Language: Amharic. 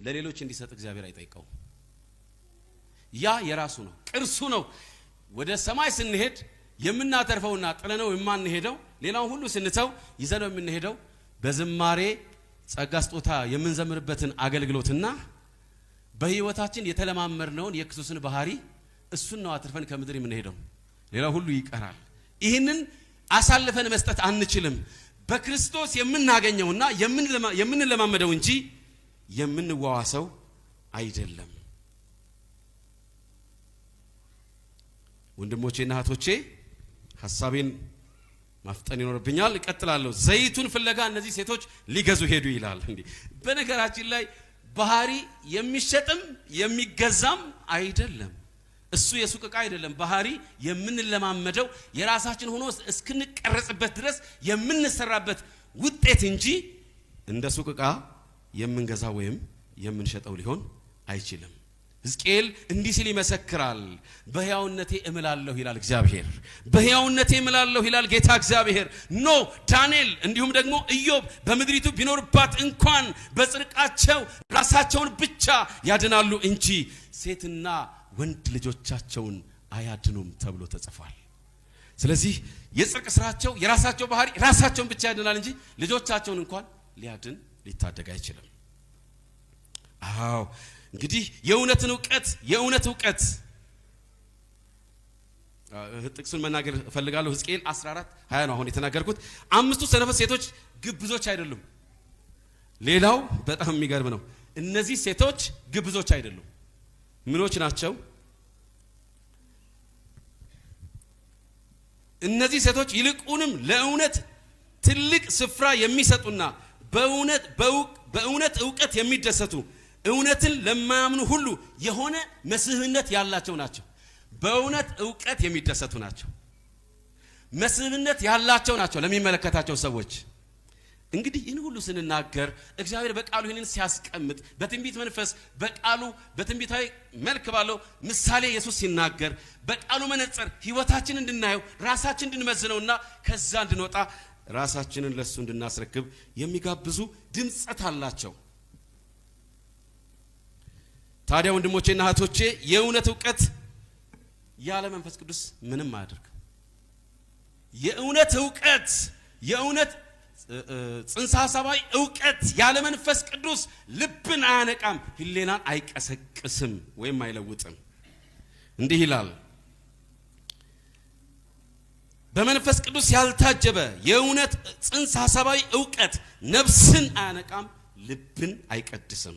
ለሌሎች እንዲሰጥ እግዚአብሔር አይጠይቀው። ያ የራሱ ነው፣ ቅርሱ ነው። ወደ ሰማይ ስንሄድ የምናተርፈውና ጥለነው የማንሄደው ሌላው ሁሉ ስንተው ይዘነው የምንሄደው በዝማሬ ጸጋ ስጦታ የምንዘምርበትን አገልግሎትና በህይወታችን የተለማመርነውን የክርስቶስን ባህሪ እሱን ነው አትርፈን ከምድር የምንሄደው። ሌላው ሁሉ ይቀራል። ይህንን አሳልፈን መስጠት አንችልም። በክርስቶስ የምናገኘውና የምንለማመደው እንጂ የምንዋዋሰው አይደለም። ወንድሞቼና እህቶቼ ሐሳቤን ማፍጠን ይኖርብኛል። እቀጥላለሁ። ዘይቱን ፍለጋ እነዚህ ሴቶች ሊገዙ ሄዱ ይላል። እንዴ በነገራችን ላይ ባህሪ የሚሸጥም የሚገዛም አይደለም። እሱ የሱቅ ዕቃ አይደለም። ባህሪ የምንለማመደው የራሳችን ሆኖ እስክንቀረጽበት ድረስ የምንሰራበት ውጤት እንጂ እንደ ሱቅ ዕቃ የምንገዛው ወይም የምንሸጠው ሊሆን አይችልም። ሕዝቅኤል እንዲህ ሲል ይመሰክራል። በሕያውነቴ እምላለሁ ይላል እግዚአብሔር። በሕያውነቴ እምላለሁ ይላል ጌታ እግዚአብሔር። ዳንኤል እንዲሁም ደግሞ ኢዮብ በምድሪቱ ቢኖርባት እንኳን በጽድቃቸው ራሳቸውን ብቻ ያድናሉ እንጂ ሴትና ወንድ ልጆቻቸውን አያድኑም ተብሎ ተጽፏል። ስለዚህ የጽድቅ ስራቸው የራሳቸው ባህሪ ራሳቸውን ብቻ ያድናል እንጂ ልጆቻቸውን እንኳን ሊያድን ሊታደግ አይችልም። አዎ እንግዲህ የእውነት ዕውቀት ጥቅሱን መናገር ፈልጋለሁ። ሕዝቅኤል 14:20 ነው አሁን የተናገርኩት። አምስቱ ሰነፈ ሴቶች ግብዞች አይደሉም። ሌላው በጣም የሚገርም ነው። እነዚህ ሴቶች ግብዞች አይደሉም። ምኖች ናቸው? እነዚህ ሴቶች ይልቁንም ለእውነት ትልቅ ስፍራ የሚሰጡና በእውነት ዕውቀት የሚደሰቱ እውነትን ለማያምኑ ሁሉ የሆነ መስህብነት ያላቸው ናቸው። በእውነት ዕውቀት የሚደሰቱ ናቸው። መስህብነት ያላቸው ናቸው ለሚመለከታቸው ሰዎች። እንግዲህ ይህን ሁሉ ስንናገር እግዚአብሔር በቃሉ ይህንን ሲያስቀምጥ በትንቢት መንፈስ በቃሉ በትንቢታዊ መልክ ባለው ምሳሌ ኢየሱስ ሲናገር በቃሉ መነጽር ህይወታችንን እንድናየው ራሳችንን እንድንመዝነውና ከዛ እንድንወጣ ራሳችንን ለሱ እንድናስረክብ የሚጋብዙ ድምጸት አላቸው። ታዲያ ወንድሞቼና እህቶቼ የእውነት ዕውቀት ያለ መንፈስ ቅዱስ ምንም አያደርግም። የእውነት ጽንሰ ሐሳባዊ ዕውቀት ያለ መንፈስ ቅዱስ ልብን አያነቃም፣ ህሊናን አይቀሰቅስም ወይም አይለውጥም። እንዲህ ይላል፣ በመንፈስ ቅዱስ ያልታጀበ የእውነት ጽንሰ ሐሳባዊ ዕውቀት ነፍስን አያነቃም፣ ልብን አይቀድስም።